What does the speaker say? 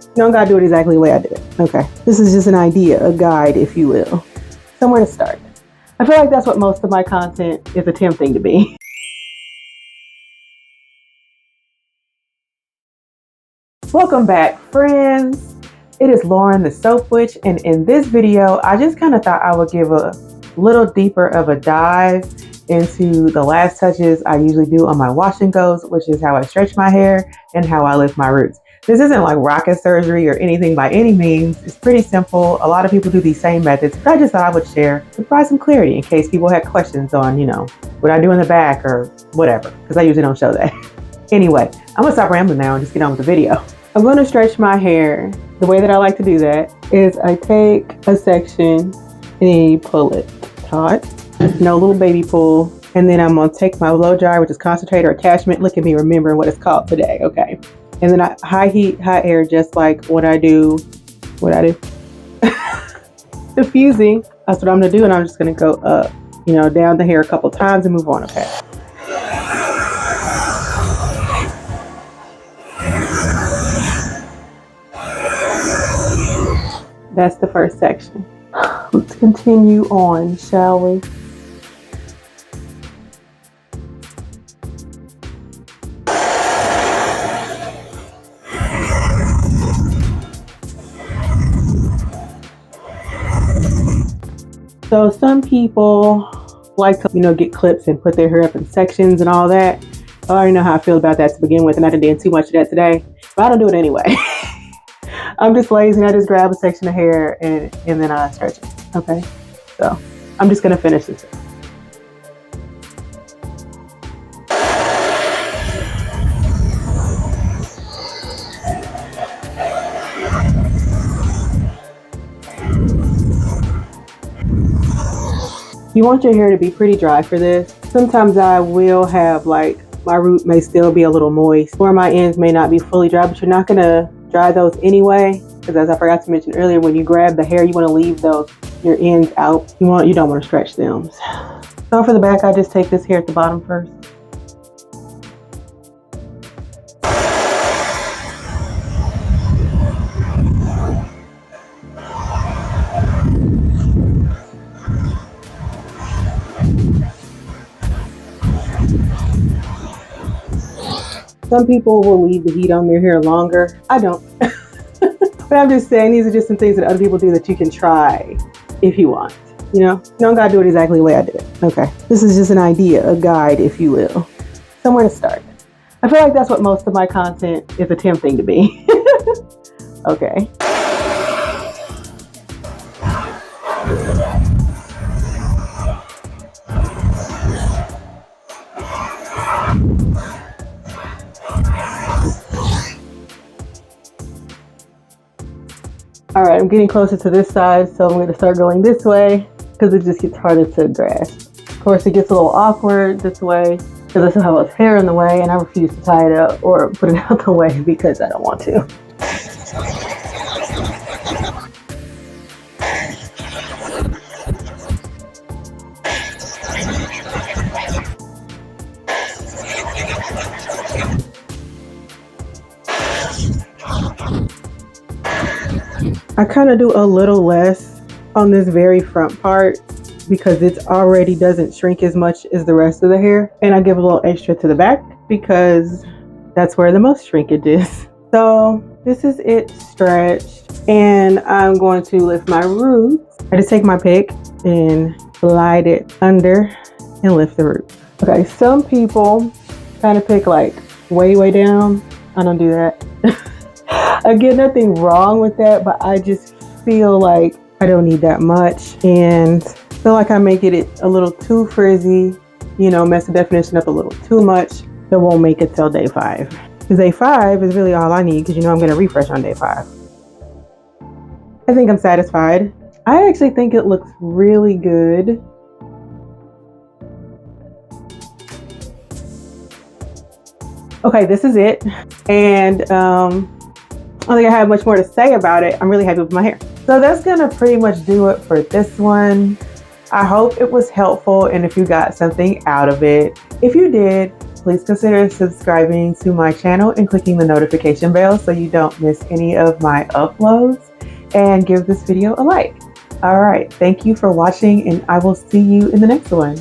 You don't gotta do it exactly the way I did it. Okay. This is just an idea, a guide, if you will. Somewhere to start. I feel like that's what most of my content is attempting to be. Welcome back, friends. It is Lauren the Soap Witch, and in this video, I just kind of thought I would give a little deeper of a dive into the last touches I usually do on my wash and goes, which is how I stretch my hair and how I lift my roots. This isn't like rocket surgery or anything by any means. It's pretty simple. A lot of people do these same methods, but I just thought I would share to provide some clarity in case people had questions on, what I do in the back or whatever, because I usually don't show that. Anyway, I'm gonna stop rambling now and just get on with the video. I'm gonna stretch my hair. The way that I like to do that is I take a section and you pull it taut, little baby pull, and then I'm gonna take my blow dryer, which is concentrate or attachment. Look at me remembering what it's called today, okay? And then I high heat, hot air, just like what I do. Diffusing, that's what I'm gonna do, and I'm just gonna go up, down the hair a couple times and move on, okay? That's the first section. Let's continue on, shall we? So some people like to, get clips and put their hair up in sections and all that. I already know how I feel about that to begin with, and I didn't do too much of that today, but I don't do it anyway. I'm just lazy and I just grab a section of hair and then I stretch it. Okay, so I'm just gonna finish this. You want your hair to be pretty dry for this. Sometimes I will have my root may still be a little moist or my ends may not be fully dry, but you're not gonna dry those anyway, because as I forgot to mention earlier, when you grab the hair, you want to leave your ends out. You don't want to stretch them. So for the back, I just take this hair at the bottom first. Some people will leave the heat on their hair longer. I don't. But I'm just saying, these are just some things that other people do that you can try if you want. You don't gotta do it exactly the way I did it. Okay. This is just an idea, a guide, if you will. Somewhere to start. I feel like that's what most of my content is attempting to be. Okay. All right, I'm getting closer to this side, so I'm going to start going this way because it just gets harder to grasp. Of course, it gets a little awkward this way because I still have a hair in the way and I refuse to tie it up or put it out the way because I don't want to. I kind of do a little less on this very front part because it already doesn't shrink as much as the rest of the hair. And I give a little extra to the back because that's where the most shrinkage is. So this is it stretched. And I'm going to lift my roots. I just take my pick and slide it under and lift the roots. Okay, some people kind of pick like way down. I don't do that. Again, nothing wrong with that, but I just feel like I don't need that much and feel like I make it a little too frizzy, mess the definition up a little too much. It won't make it till day 5. Because day 5 is really all I need because I'm going to refresh on day 5. I think I'm satisfied. I actually think it looks really good. Okay, this is it. And I don't think I have much more to say about it. I'm really happy with my hair. So that's gonna pretty much do it for this one. I hope it was helpful and if you got something out of it. If you did, please consider subscribing to my channel and clicking the notification bell so you don't miss any of my uploads, and give this video a like. All right, thank you for watching, and I will see you in the next one.